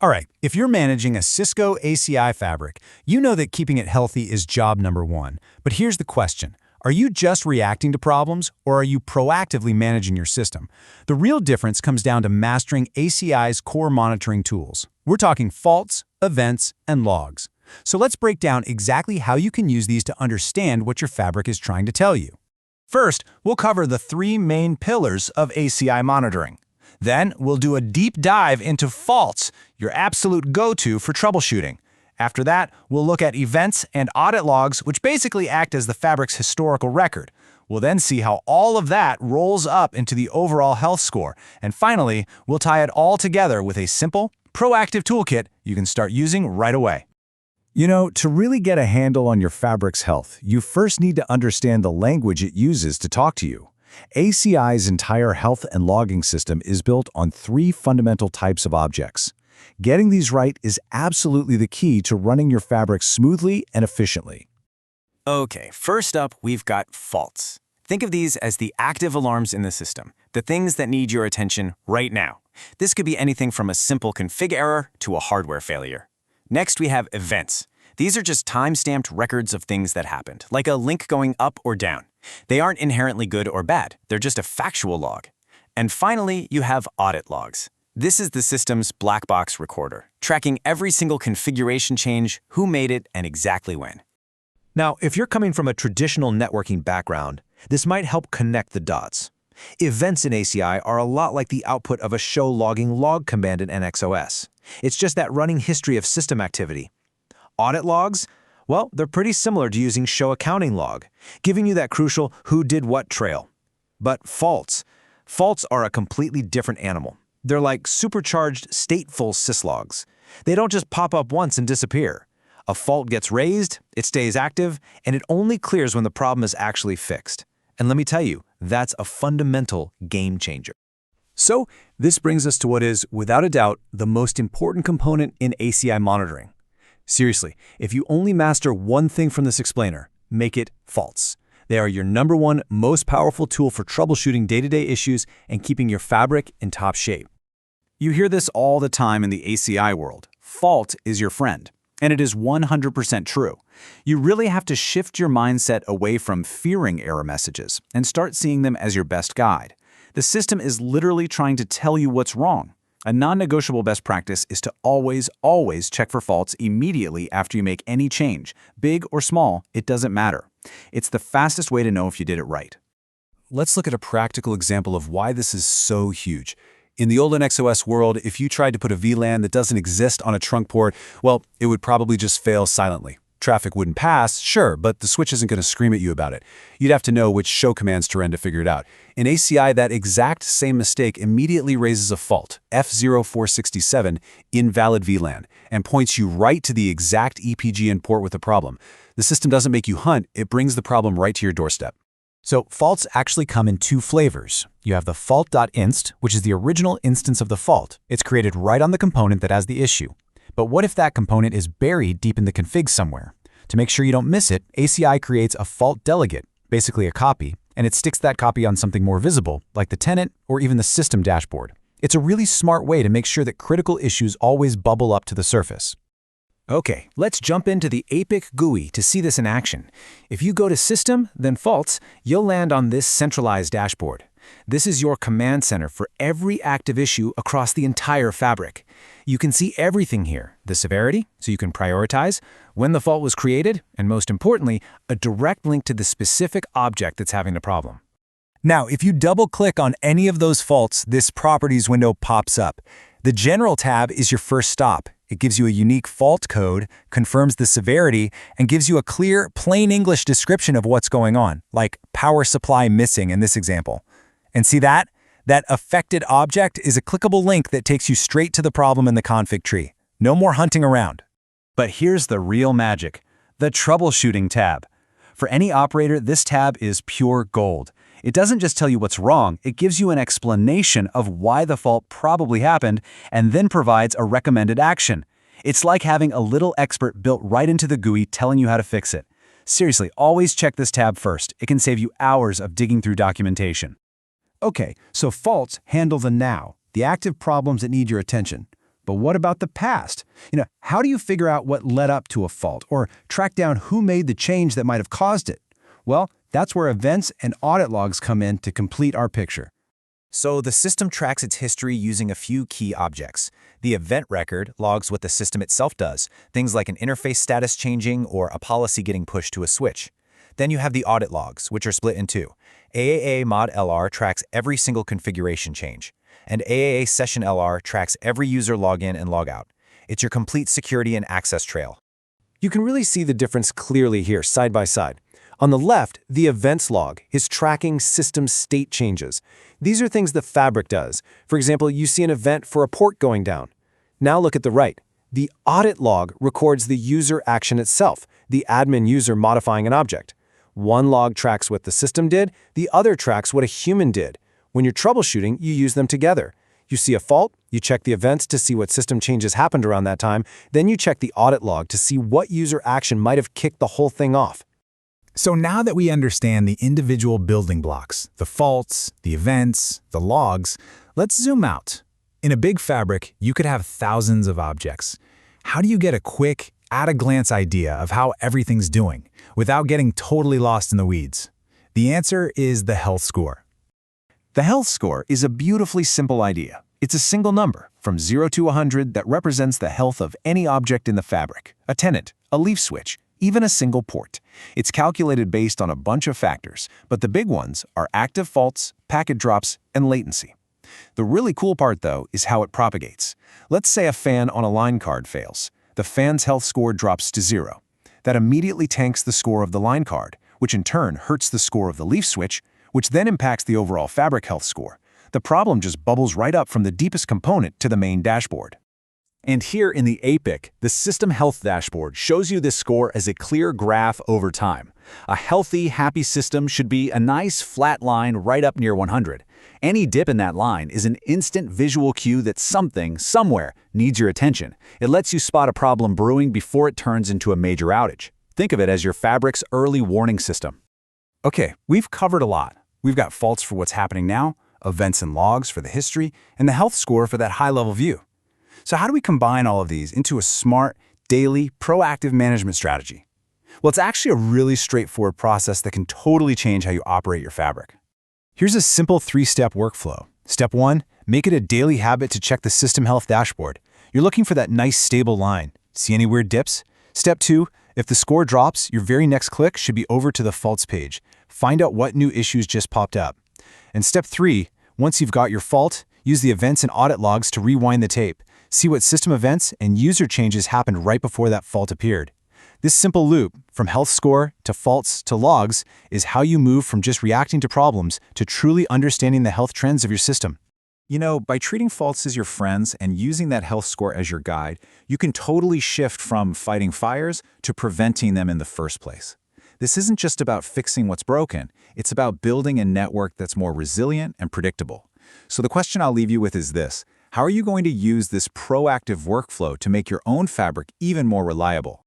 All right, if you're managing a Cisco ACI fabric, you know that keeping it healthy is job number one. But here's the question. Are you just reacting to problems, or are you proactively managing your system? The real difference comes down to mastering ACI's core monitoring tools. We're talking faults, events, and logs. So let's break down exactly how you can use these to understand what your fabric is trying to tell you. First, we'll cover the three main pillars of ACI monitoring. Then, we'll do a deep dive into faults, your absolute go-to for troubleshooting. After that, we'll look at events and audit logs, which basically act as the fabric's historical record. We'll then see how all of that rolls up into the overall health score. And finally, we'll tie it all together with a simple, proactive toolkit you can start using right away. You know, to really get a handle on your fabric's health, you first need to understand the language it uses to talk to you. ACI's entire health and logging system is built on three fundamental types of objects. Getting these right is absolutely the key to running your fabric smoothly and efficiently. Okay, first up, we've got faults. Think of these as the active alarms in the system, the things that need your attention right now. This could be anything from a simple config error to a hardware failure. Next, we have events. These are just time-stamped records of things that happened, like a link going up or down. They aren't inherently good or bad, they're just a factual log. And finally, you have audit logs. This is the system's black box recorder, tracking every single configuration change, who made it, and exactly when. Now, if you're coming from a traditional networking background, this might help connect the dots. Events in ACI are a lot like the output of a show logging log command in NXOS. It's just that running history of system activity. Audit logs? Well, they're pretty similar to using show accounting log, giving you that crucial who did what trail. But faults are a completely different animal. They're like supercharged stateful syslogs. They don't just pop up once and disappear. A fault gets raised, it stays active, and it only clears when the problem is actually fixed. And let me tell you, that's a fundamental game changer. So, this brings us to what is, without a doubt, the most important component in ACI monitoring. Seriously, if you only master one thing from this explainer, make it faults. They are your number one most powerful tool for troubleshooting day-to-day issues and keeping your fabric in top shape. You hear this all the time in the ACI world. Fault is your friend. And it is 100% true. You really have to shift your mindset away from fearing error messages and start seeing them as your best guide. The system is literally trying to tell you what's wrong. A non-negotiable best practice is to always check for faults immediately after you make any change. Big or small, it doesn't matter. It's the fastest way to know if you did it right. Let's look at a practical example of why this is so huge. In the old NXOS world, if you tried to put a VLAN that doesn't exist on a trunk port, well, it would probably just fail silently. Traffic wouldn't pass, sure, but the switch isn't going to scream at you about it. You'd have to know which show commands to run to figure it out. In ACI, that exact same mistake immediately raises a fault, F0467, invalid VLAN, and points you right to the exact EPGN port with the problem. The system doesn't make you hunt, it brings the problem right to your doorstep. So faults actually come in two flavors. You have the fault.inst, which is the original instance of the fault. It's created right on the component that has the issue. But what if that component is buried deep in the config somewhere? To make sure you don't miss it, ACI creates a fault delegate, basically a copy, and it sticks that copy on something more visible, like the tenant or even the system dashboard. It's a really smart way to make sure that critical issues always bubble up to the surface. Okay, let's jump into the APIC GUI to see this in action. If you go to System, then Faults, you'll land on this centralized dashboard. This is your command center for every active issue across the entire fabric. You can see everything here, the severity, so you can prioritize, when the fault was created, and most importantly, a direct link to the specific object that's having the problem. Now, if you double-click on any of those faults, this Properties window pops up. The General tab is your first stop. It gives you a unique fault code, confirms the severity, and gives you a clear, plain English description of what's going on, like power supply missing in this example. And see that? That affected object is a clickable link that takes you straight to the problem in the config tree. No more hunting around. But here's the real magic, the Troubleshooting tab. For any operator, this tab is pure gold. It doesn't just tell you what's wrong, it gives you an explanation of why the fault probably happened and then provides a recommended action. It's like having a little expert built right into the GUI telling you how to fix it. Seriously, always check this tab first. It can save you hours of digging through documentation. Okay, so faults handle the now, the active problems that need your attention. But what about the past? How do you figure out what led up to a fault or track down who made the change that might have caused it? Well, that's where events and audit logs come in to complete our picture. So the system tracks its history using a few key objects. The event record logs what the system itself does, things like an interface status changing or a policy getting pushed to a switch. Then you have the audit logs, which are split in two. AAA mod LR tracks every single configuration change, and AAA session LR tracks every user login and logout. It's your complete security and access trail. You can really see the difference clearly here, side by side. On the left, the events log is tracking system state changes. These are things the Fabric does. For example, you see an event for a port going down. Now look at the right. The audit log records the user action itself, the admin user modifying an object. One log tracks what the system did, the other tracks what a human did. When you're troubleshooting, you use them together. You see a fault, you check the events to see what system changes happened around that time, then you check the audit log to see what user action might have kicked the whole thing off. So now that we understand the individual building blocks, the faults, the events, the logs, let's zoom out. In a big Fabric, you could have thousands of objects. How do you get a quick, at-a-glance idea of how everything's doing without getting totally lost in the weeds? The answer is the health score. The health score is a beautifully simple idea. It's a single number, from 0 to 100, that represents the health of any object in the Fabric, a tenant, a leaf switch, even a single port. It's calculated based on a bunch of factors, but the big ones are active faults, packet drops, and latency. The really cool part, though, is how it propagates. Let's say a fan on a line card fails. The fan's health score drops to 0. That immediately tanks the score of the line card, which in turn hurts the score of the leaf switch, which then impacts the overall Fabric health score. The problem just bubbles right up from the deepest component to the main dashboard. And here in the APIC, the System Health Dashboard shows you this score as a clear graph over time. A healthy, happy system should be a nice flat line right up near 100. Any dip in that line is an instant visual cue that something, somewhere, needs your attention. It lets you spot a problem brewing before it turns into a major outage. Think of it as your Fabric's early warning system. Okay, we've covered a lot. We've got faults for what's happening now, events and logs for the history, and the health score for that high-level view. So how do we combine all of these into a smart, daily, proactive management strategy? Well, it's actually a really straightforward process that can totally change how you operate your Fabric. Here's a simple 3-step workflow. Step 1, make it a daily habit to check the System Health Dashboard. You're looking for that nice, stable line. See any weird dips? Step 2, if the score drops, your very next click should be over to the faults page. Find out what new issues just popped up. And step 3, once you've got your fault, use the events and audit logs to rewind the tape. See what system events and user changes happened right before that fault appeared. This simple loop, from health score to faults to logs, is how you move from just reacting to problems to truly understanding the health trends of your system. By treating faults as your friends and using that health score as your guide, you can totally shift from fighting fires to preventing them in the first place. This isn't just about fixing what's broken, it's about building a network that's more resilient and predictable. So the question I'll leave you with is this: how are you going to use this proactive workflow to make your own Fabric even more reliable?